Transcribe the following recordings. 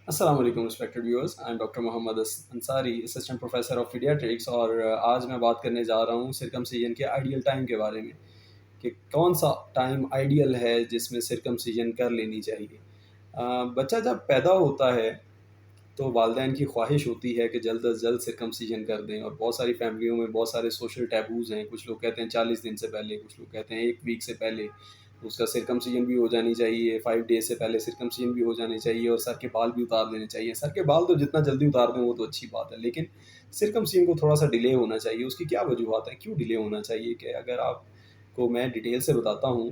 السلام علیکم respected viewers, I am doctor Muhammad Ansari, assistant professor of paediatrics, اور آج میں بات کرنے جا رہا ہوں سرکمسیجن کے آئیڈیل ٹائم کے بارے میں کہ کون سا ٹائم آئیڈیل ہے جس میں سرکمسیجن کر لینی چاہیے۔ بچہ جب پیدا ہوتا ہے تو والدین کی خواہش ہوتی ہے کہ جلد از جلد سرکمسیجن کر دیں، اور بہت ساری فیملیوں میں بہت سارے سوشل ٹیبوز ہیں۔ کچھ لوگ کہتے ہیں 40 دن سے پہلے، کچھ لوگ کہتے ہیں 1 ویک سے پہلے اس کا سرکمسیجن بھی ہو جانی چاہیے، 5 ڈیز سے پہلے سرکمسیجن بھی ہو جانی چاہیے، اور سر کے بال بھی اتار دینے چاہیے۔ سر کے بال تو جتنا جلدی اتار دیں وہ تو اچھی بات ہے، لیکن سرکمسیجن کو تھوڑا سا ڈیلے ہونا چاہیے۔ اس کی کیا وجوہات ہیں، کیوں ڈیلے ہونا چاہیے؟ کہ اگر آپ کو میں ڈیٹیل سے بتاتا ہوں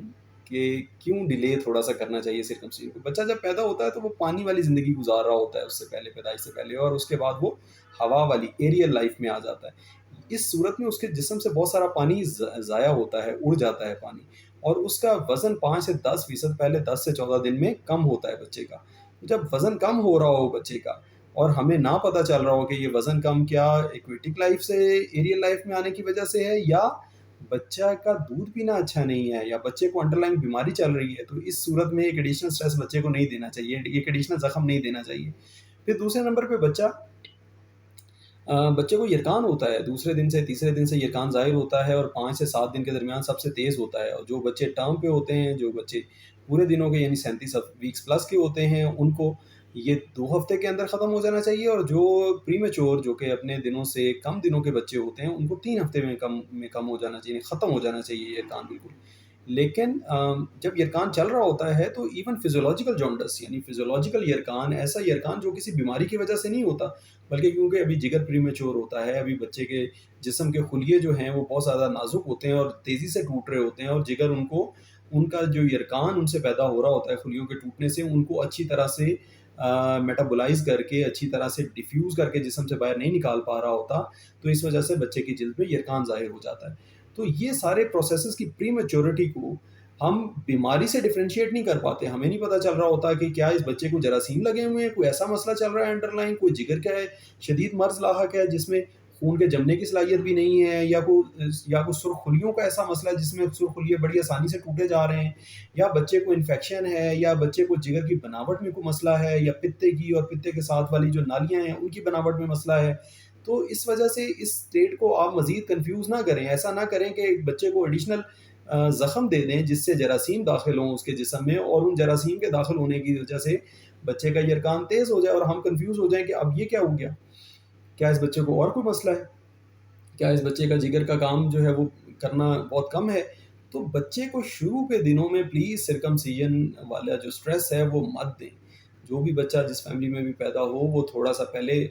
کہ کیوں ڈیلے تھوڑا سا کرنا چاہیے سرکمسیجن کو۔ بچہ جب پیدا ہوتا ہے تو وہ پانی والی زندگی گزار رہا ہوتا ہے اس سے پہلے، پیدائش سے پہلے، اور اس کے بعد وہ ہوا والی ایریل لائف میں آ جاتا ہے۔ اس صورت میں اس کے جسم سے بہت سارا پانی ضائع ہوتا ہے، اڑ جاتا ہے پانی، اور اس کا وزن 5 سے 10% پہلے 10 سے 14 دن میں کم ہوتا ہے بچے کا۔ جب وزن کم ہو رہا ہو بچے کا اور ہمیں نہ پتہ چل رہا ہو کہ یہ وزن کم کیا ایکویٹک لائف سے ایریل لائف میں آنے کی وجہ سے ہے، یا بچہ کا دودھ پینا اچھا نہیں ہے، یا بچے کو انڈر لائن بیماری چل رہی ہے، تو اس صورت میں ایک ایڈیشنل سٹریس بچے کو نہیں دینا چاہیے، ایک ایڈیشنل زخم نہیں دینا چاہیے۔ پھر دوسرے نمبر پہ بچے کو یرکان ہوتا ہے، دوسرے دن سے تیسرے دن سے یرکان ظاہر ہوتا ہے، اور 5 سے 7 دن کے درمیان سب سے تیز ہوتا ہے۔ اور جو بچے ٹرم پہ ہوتے ہیں، جو بچے پورے دنوں کے یعنی 37 ویکس پلس کے ہوتے ہیں، ان کو یہ 2 ہفتے کے اندر ختم ہو جانا چاہیے، اور جو پری میچور جو کہ اپنے دنوں سے کم دنوں کے بچے ہوتے ہیں، ان کو 3 ہفتے میں کم ہو جانا چاہیے، ختم ہو جانا چاہیے یہ یرکان بالکل۔ لیکن جب یرکان چل رہا ہوتا ہے تو ایون فزیولوجیکل جونڈس یعنی فزیولوجیکل یرکان، ایسا یرکان جو کسی بیماری کی وجہ سے نہیں ہوتا، بلکہ کیونکہ ابھی جگر پری میچور ہوتا ہے، ابھی بچے کے جسم کے خلیے جو ہیں وہ بہت زیادہ نازک ہوتے ہیں اور تیزی سے ٹوٹ رہے ہوتے ہیں، اور جگر ان کا جو یرکان ان سے پیدا ہو رہا ہوتا ہے خلیوں کے ٹوٹنے سے، ان کو اچھی طرح سے میٹابولائز کر کے، اچھی طرح سے ڈیفیوز کر کے جسم سے باہر نہیں نکال پا رہا ہوتا، تو اس وجہ سے بچے کی جلد میں یرکان ظاہر ہو جاتا ہے۔ تو یہ سارے پروسیسز کی پری میچورٹی کو ہم بیماری سے ڈفرینشیٹ نہیں کر پاتے۔ ہمیں نہیں پتہ چل رہا ہوتا کہ کیا اس بچے کو جراثیم لگے ہوئے ہیں، کوئی ایسا مسئلہ چل رہا ہے انڈر لائن، کوئی جگر کا ہے، شدید مرض لاحق ہے جس میں خون کے جمنے کی صلاحیت بھی نہیں ہے، یا کوئی سرخ خلیوں کا ایسا مسئلہ ہے جس میں سرخ خلیے بڑی آسانی سے ٹوٹے جا رہے ہیں، یا بچے کو انفیکشن ہے، یا بچے کو جگر کی بناوٹ میں کوئی مسئلہ ہے، یا پتے کی اور پتے کے ساتھ والی جو نالیاں ہیں ان کی بناوٹ میں مسئلہ ہے۔ تو اس وجہ سے اس اسٹیٹ کو آپ مزید کنفیوز نہ کریں، ایسا نہ کریں کہ بچے کو ایڈیشنل زخم دے دیں جس سے جراثیم داخل ہوں اس کے جسم میں، اور ان جراثیم کے داخل ہونے کی وجہ سے بچے کا یرکان تیز ہو جائے اور ہم کنفیوز ہو جائیں کہ اب یہ کیا ہو گیا، کیا اس بچے کو اور کوئی مسئلہ ہے، کیا اس بچے کا جگر کا کام جو ہے وہ کرنا بہت کم ہے۔ تو بچے کو شروع کے دنوں میں پلیز سرکمسیجن والا جو سٹریس ہے وہ مت دیں۔ جو بھی بچہ جس فیملی میں بھی پیدا ہو وہ تھوڑا سا پہلے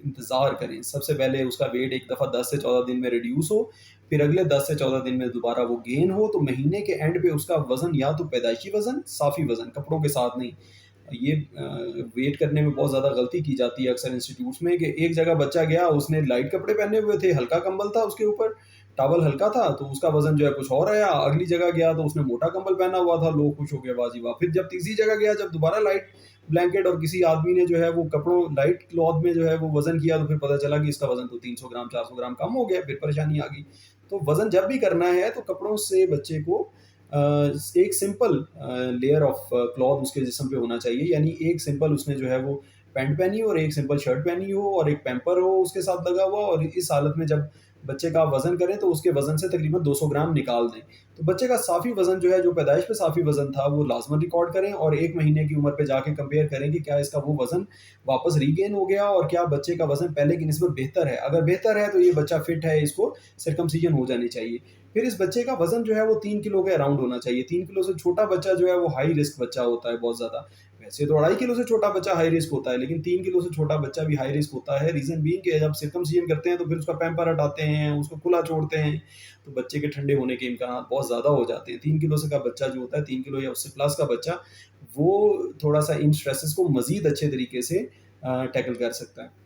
انتظار کریں۔ سب سے پہلے اس کا ویٹ ایک دفعہ 10 سے 14 دن میں ریڈیوس ہو، پھر اگلے 10 سے 14 دن میں دوبارہ وہ گین ہو، تو مہینے کے اینڈ پہ اس کا وزن یا تو پیدائشی وزن، صافی وزن، کپڑوں کے ساتھ نہیں۔ یہ ویٹ کرنے میں بہت زیادہ غلطی کی جاتی ہے اکثر انسٹیٹیوٹس میں، کہ ایک جگہ بچہ گیا، اس نے لائٹ کپڑے پہنے ہوئے تھے، ہلکا کمبل تھا اس کے اوپر، ٹاول ہلکا تھا، تو اس کا وزن جو ہے کچھ اور آیا۔ اگلی جگہ گیا تو اس نے موٹا کمبل پہنا ہوا تھا، لوگ خوش ہو گئے، واہ جی واہ۔ پھر جب تیسری جگہ گیا، جب دوبارہ لائٹ بلینکٹ اور کسی آدمی نے جو ہے وہ کپڑوں لائٹ کلوتھ میں جو ہے وہ وزن کیا، تو پھر پتہ چلا کہ اس کا وزن تو 300 گرام 400 گرام کم ہو گیا، پھر پریشانی آ گئی۔ تو وزن جب بھی کرنا ہے تو کپڑوں سے بچے کو ایک سمپل لیئر آف کلوتھ اس کے جسم پہ ہونا چاہیے، یعنی ایک سمپل اس نے جو ہے وہ پینٹ پہنی ہو، اور ایک سمپل شرٹ پہنی ہو، اور ایک پیمپر ہو اس کے ساتھ لگا ہوا، اور اس حالت میں جب بچے کا وزن کریں تو اس کے وزن سے تقریباً 200 گرام نکال دیں۔ تو بچے کا صافی وزن جو ہے، جو پیدائش پہ صافی وزن تھا، وہ لازماً ریکارڈ کریں، اور 1 مہینے کی عمر پہ جا کے کمپیئر کریں کہ کیا اس کا وہ وزن واپس ریگین ہو گیا، اور کیا بچے کا وزن پہلے کی نسبت بہتر ہے۔ اگر بہتر ہے تو یہ بچہ فٹ ہے، اس کو سرکمسیجن ہو جانی چاہیے۔ پھر اس بچے کا وزن جو ہے وہ 3 کلو کے اراؤنڈ ہونا چاہیے۔ 3 کلو سے چھوٹا بچہ جو ہے وہ ہائی رسک بچہ ہوتا ہے بہت زیادہ۔ ویسے تو 2.5 کلو سے چھوٹا بچہ ہائی رسک ہوتا ہے، لیکن 3 کلو سے چھوٹا بچہ بھی ہائی رسک ہوتا ہے۔ ریزن بینگ کہ جب سرکمسیجن کرتے ہیں تو پھر اس کا پیمپر ہٹاتے ہیں، اس کو کھلا چھوڑتے ہیں، تو بچے کے ٹھنڈے ہونے کے امکانات بہت زیادہ ہو جاتے ہیں۔ 3 کلو سے کا بچہ جو ہوتا ہے، 3 کلو یا اس سے پلس کا بچہ، وہ تھوڑا سا ان اسٹریسز کو مزید اچھے طریقے سے ٹیکل کر سکتا ہے۔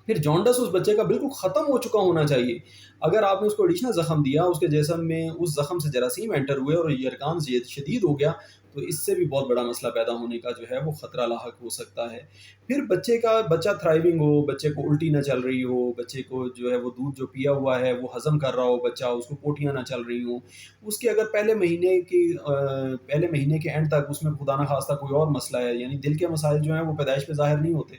پھر جانڈس اس بچے کا بالکل ختم ہو چکا ہونا چاہیے۔ اگر آپ نے اس کو ایڈیشنل زخم دیا، اس کے جسم میں اس زخم سے جراثیم انٹر ہوئے اور یرکان شدید ہو گیا، تو اس سے بھی بہت بڑا مسئلہ پیدا ہونے کا جو ہے وہ خطرہ لاحق ہو سکتا ہے۔ پھر بچہ تھرائیونگ ہو، بچے کو الٹی نہ چل رہی ہو، بچے کو جو ہے وہ دودھ جو پیا ہوا ہے وہ ہضم کر رہا ہو بچہ، اس کو پوٹیاں نہ چل رہی ہوں، اس کے اگر پہلے مہینے کے اینڈ تک اس میں خدا نہ خواستہ کوئی اور مسئلہ ہے، یعنی دل کے مسائل جو ہیں وہ پیدائش پہ ظاہر نہیں ہوتے،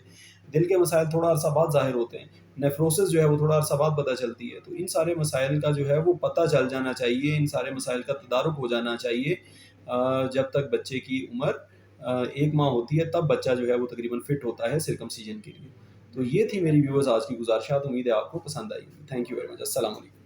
دل کے مسائل تھوڑا عرصہ بعد ظاہر ہوتے ہیں، نیفروسس جو ہے وہ تھوڑا عرصہ بعد پتہ چلتی ہے، تو ان سارے مسائل کا جو ہے وہ پتہ چل جانا چاہیے، ان سارے مسائل کا تدارک ہو جانا چاہیے جب تک بچے کی عمر 1 ماہ ہوتی ہے، تب بچہ جو ہے وہ تقریباً فٹ ہوتا ہے سرکمسیجن کے لیے۔ تو یہ تھی میری ویورز آج کی گزارشات، امید ہے آپ کو پسند آئی۔ تھینک یو ویری مچ، السلام علیکم۔